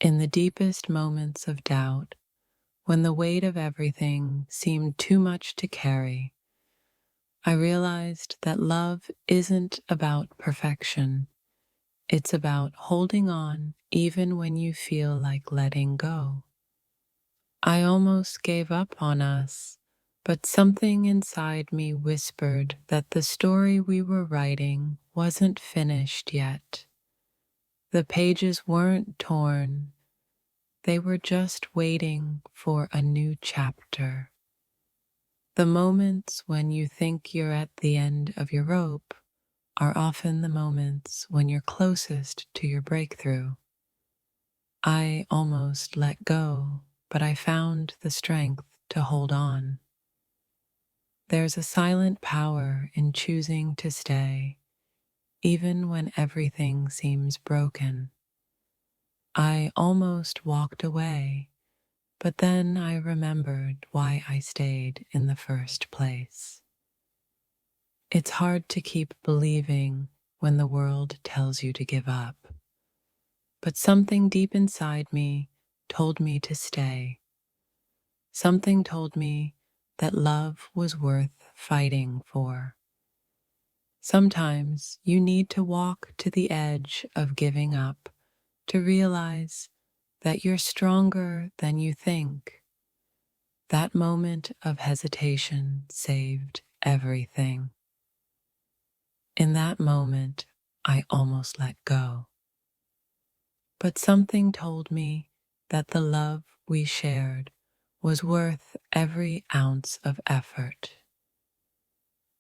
In the deepest moments of doubt, when the weight of everything seemed too much to carry, I realized that love isn't about perfection. It's about holding on even when you feel like letting go. I almost gave up on us, but something inside me whispered that the story we were writing wasn't finished yet. The pages weren't torn, they were just waiting for a new chapter. The moments when you think you're at the end of your rope are often the moments when you're closest to your breakthrough. I almost let go, but I found the strength to hold on. There's a silent power in choosing to stay, even when everything seems broken. I almost walked away, but then I remembered why I stayed in the first place. It's hard to keep believing when the world tells you to give up, but something deep inside me told me to stay. Something told me that love was worth fighting for. Sometimes you need to walk to the edge of giving up to realize that you're stronger than you think. That moment of hesitation saved everything. In that moment, I almost let go. But something told me that the love we shared was worth every ounce of effort.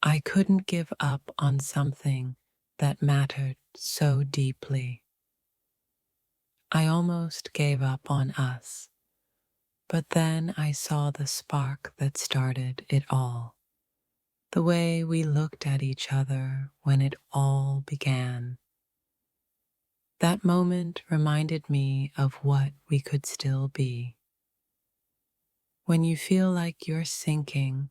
I couldn't give up on something that mattered so deeply. I almost gave up on us, but then I saw the spark that started it all. The way we looked at each other when it all began. That moment reminded me of what we could still be. When you feel like you're sinking,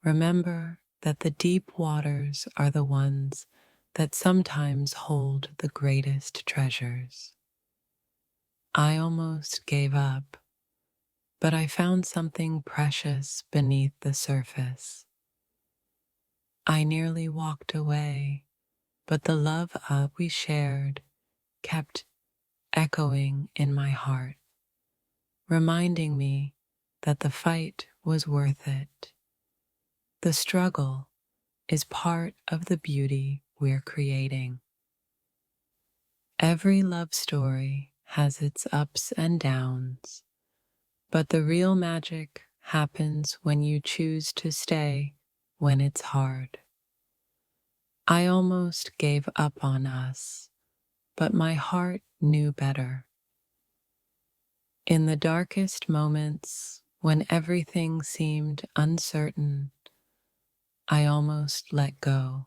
remember that the deep waters are the ones that sometimes hold the greatest treasures. I almost gave up, but I found something precious beneath the surface. I nearly walked away, but the love we shared kept echoing in my heart, reminding me that the fight was worth it. The struggle is part of the beauty we're creating. Every love story has its ups and downs, but the real magic happens when you choose to stay when it's hard. I almost gave up on us, but my heart knew better. In the darkest moments, when everything seemed uncertain, I almost let go.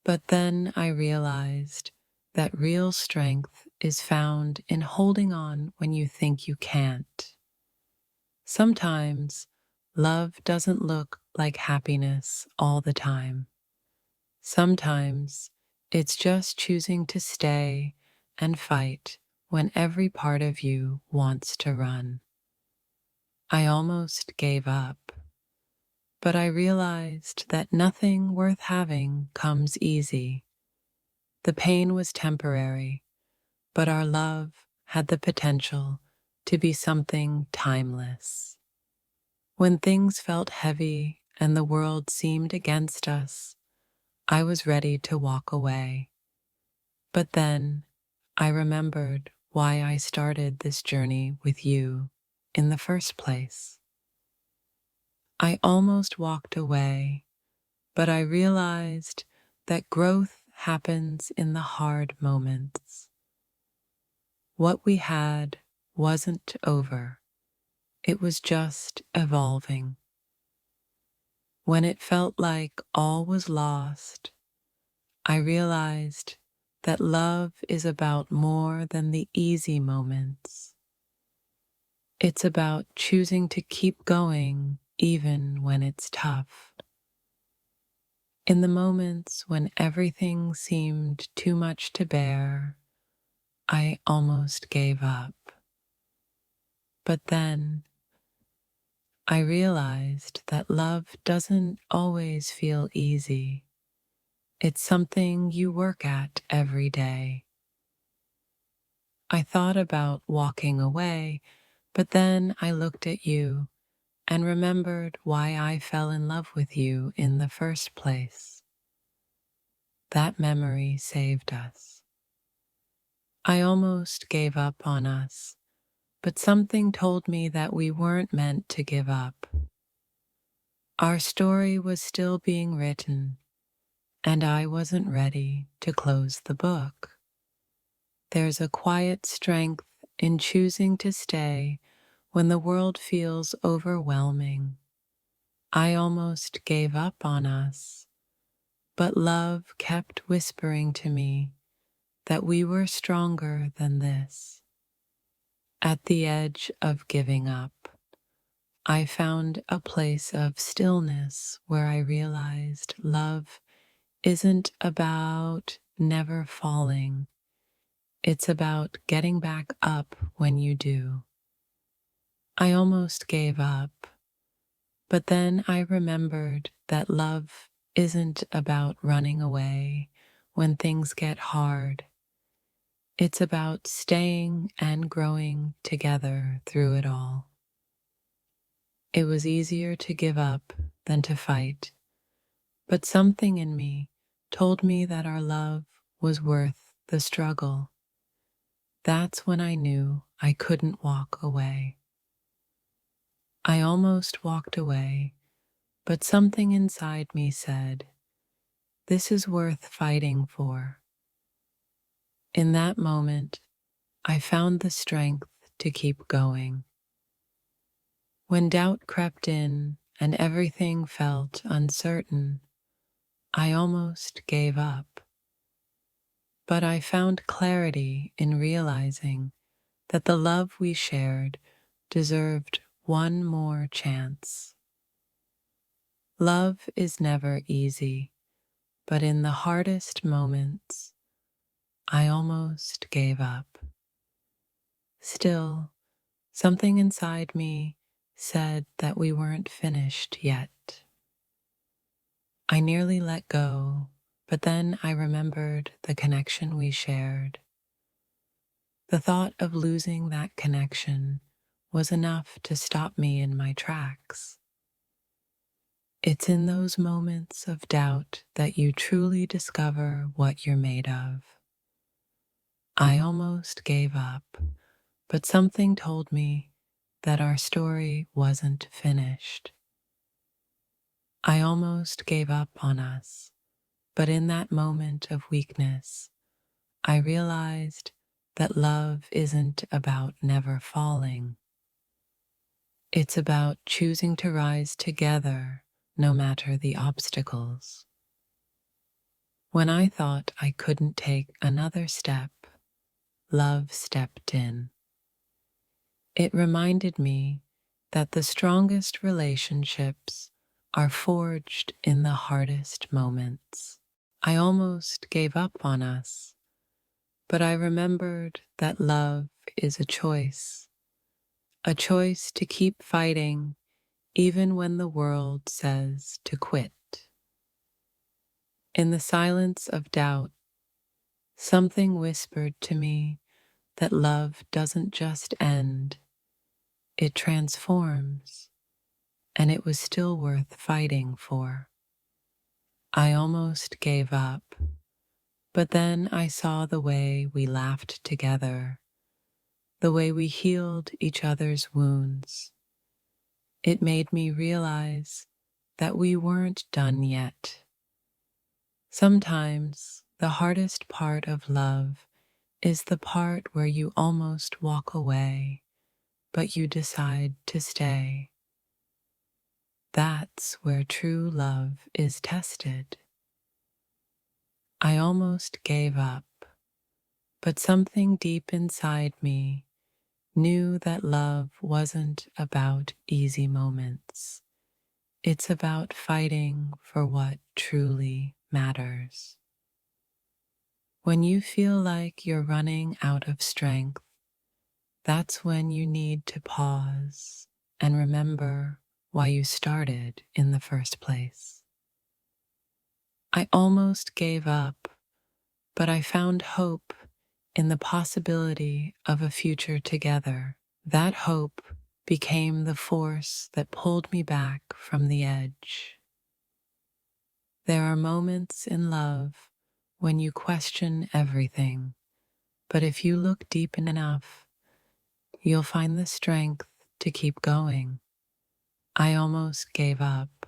But then I realized that real strength is found in holding on when you think you can't. Sometimes love doesn't look like happiness all the time. Sometimes it's just choosing to stay and fight when every part of you wants to run. I almost gave up, but I realized that nothing worth having comes easy. The pain was temporary, but our love had the potential to be something timeless. When things felt heavy and the world seemed against us, I was ready to walk away. But then I remembered why I started this journey with you in the first place. I almost walked away, but I realized that growth happens in the hard moments. What we had wasn't over, it was just evolving. When it felt like all was lost, I realized that love is about more than the easy moments. It's about choosing to keep going even when it's tough. In the moments when everything seemed too much to bear, I almost gave up. But then I realized that love doesn't always feel easy. It's something you work at every day. I thought about walking away, but then I looked at you and remembered why I fell in love with you in the first place. That memory saved us. I almost gave up on us, but something told me that we weren't meant to give up. Our story was still being written, and I wasn't ready to close the book. There's a quiet strength in choosing to stay when the world feels overwhelming. I almost gave up on us, but love kept whispering to me that we were stronger than this. At the edge of giving up, I found a place of stillness where I realized love isn't about never falling. It's about getting back up when you do. I almost gave up, but then I remembered that love isn't about running away when things get hard. It's about staying and growing together through it all. It was easier to give up than to fight, but something in me told me that our love was worth the struggle. That's when I knew I couldn't walk away. I almost walked away, but something inside me said, "This is worth fighting for." In that moment, I found the strength to keep going. When doubt crept in and everything felt uncertain, I almost gave up. But I found clarity in realizing that the love we shared deserved one more chance. Love is never easy, but in the hardest moments, I almost gave up. Still, something inside me said that we weren't finished yet. I nearly let go, but then I remembered the connection we shared. The thought of losing that connection was enough to stop me in my tracks. It's in those moments of doubt that you truly discover what you're made of. I almost gave up, but something told me that our story wasn't finished. I almost gave up on us, but in that moment of weakness, I realized that love isn't about never falling. It's about choosing to rise together no matter the obstacles. When I thought I couldn't take another step, love stepped in. It reminded me that the strongest relationships are forged in the hardest moments. I almost gave up on us, but I remembered that love is a choice to keep fighting even when the world says to quit. In the silence of doubt, something whispered to me that love doesn't just end, it transforms, and it was still worth fighting for. I almost gave up, but then I saw the way we laughed together, the way we healed each other's wounds. It made me realize that we weren't done yet. Sometimes the hardest part of love is the part where you almost walk away, but you decide to stay. That's where true love is tested. I almost gave up, but something deep inside me knew that love wasn't about easy moments. It's about fighting for what truly matters. When you feel like you're running out of strength, that's when you need to pause and remember why you started in the first place. I almost gave up, but I found hope in the possibility of a future together. That hope became the force that pulled me back from the edge. There are moments in love when you question everything, but if you look deep enough, you'll find the strength to keep going. I almost gave up,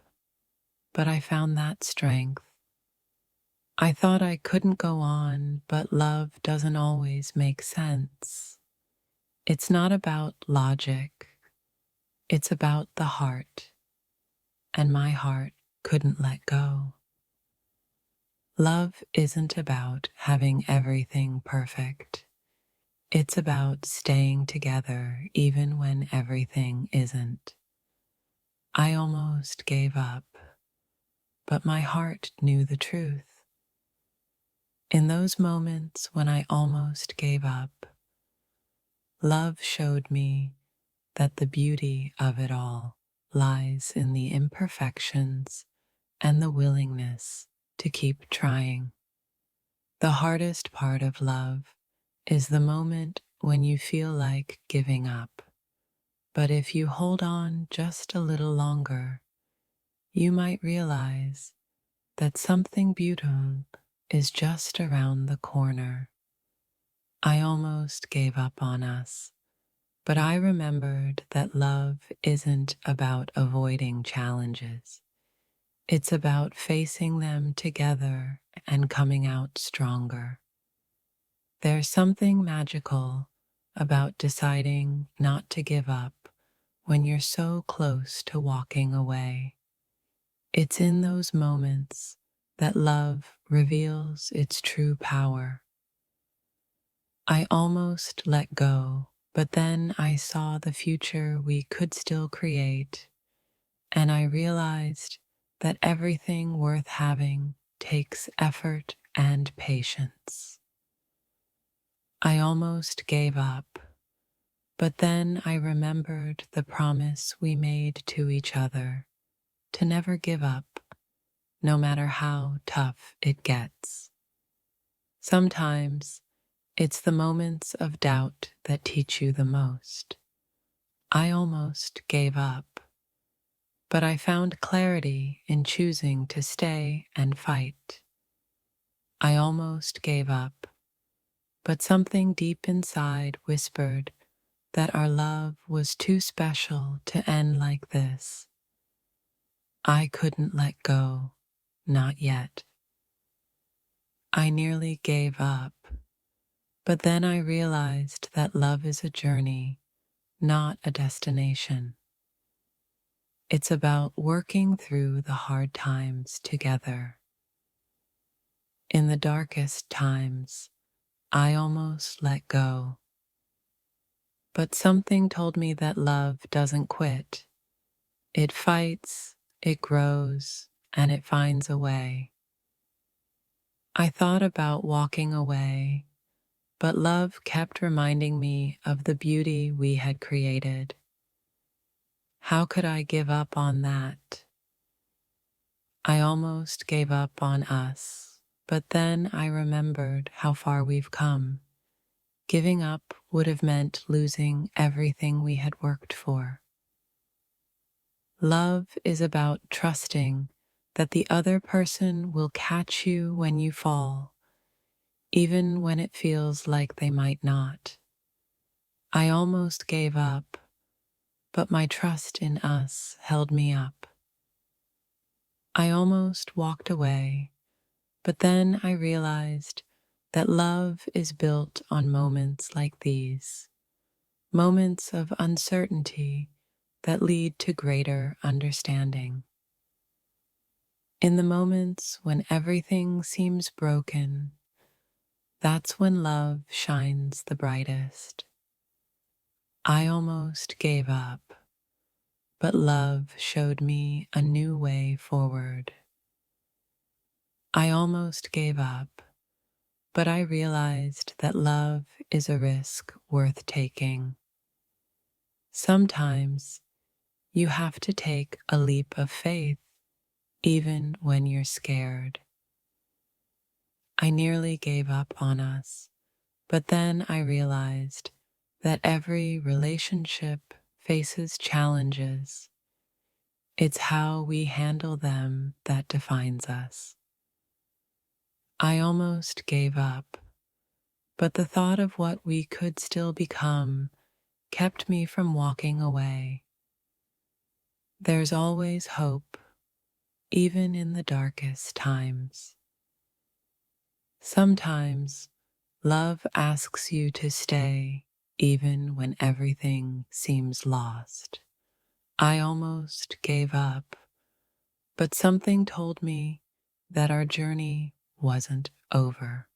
but I found that strength. I thought I couldn't go on, but love doesn't always make sense. It's not about logic, it's about the heart, and my heart couldn't let go. Love isn't about having everything perfect. It's about staying together even when everything isn't. I almost gave up, but my heart knew the truth. In those moments when I almost gave up, love showed me that the beauty of it all lies in the imperfections and the willingness to keep trying. The hardest part of love is the moment when you feel like giving up. But if you hold on just a little longer, you might realize that something beautiful is just around the corner. I almost gave up on us, but I remembered that love isn't about avoiding challenges. It's about facing them together and coming out stronger. There's something magical about deciding not to give up when you're so close to walking away. It's in those moments that love reveals its true power. I almost let go, but then I saw the future we could still create, and I realized that everything worth having takes effort and patience. I almost gave up, but then I remembered the promise we made to each other to never give up, no matter how tough it gets. Sometimes it's the moments of doubt that teach you the most. I almost gave up, but I found clarity in choosing to stay and fight. I almost gave up, but something deep inside whispered that our love was too special to end like this. I couldn't let go, not yet. I nearly gave up, but then I realized that love is a journey, not a destination. It's about working through the hard times together. In the darkest times, I almost let go, but something told me that love doesn't quit. It fights, it grows, and it finds a way. I thought about walking away, but love kept reminding me of the beauty we had created. How could I give up on that? I almost gave up on us, but then I remembered how far we've come. Giving up would have meant losing everything we had worked for. Love is about trusting that the other person will catch you when you fall, even when it feels like they might not. I almost gave up, but my trust in us held me up. I almost walked away, but then I realized that love is built on moments like these, moments of uncertainty that lead to greater understanding. In the moments when everything seems broken, that's when love shines the brightest. I almost gave up, but love showed me a new way forward. I almost gave up, but I realized that love is a risk worth taking. Sometimes you have to take a leap of faith even when you're scared. I nearly gave up on us, but then I realized that every relationship faces challenges. It's how we handle them that defines us. I almost gave up, but the thought of what we could still become kept me from walking away. There's always hope, even in the darkest times. Sometimes love asks you to stay, even when everything seems lost. I almost gave up, but something told me that our journey wasn't over.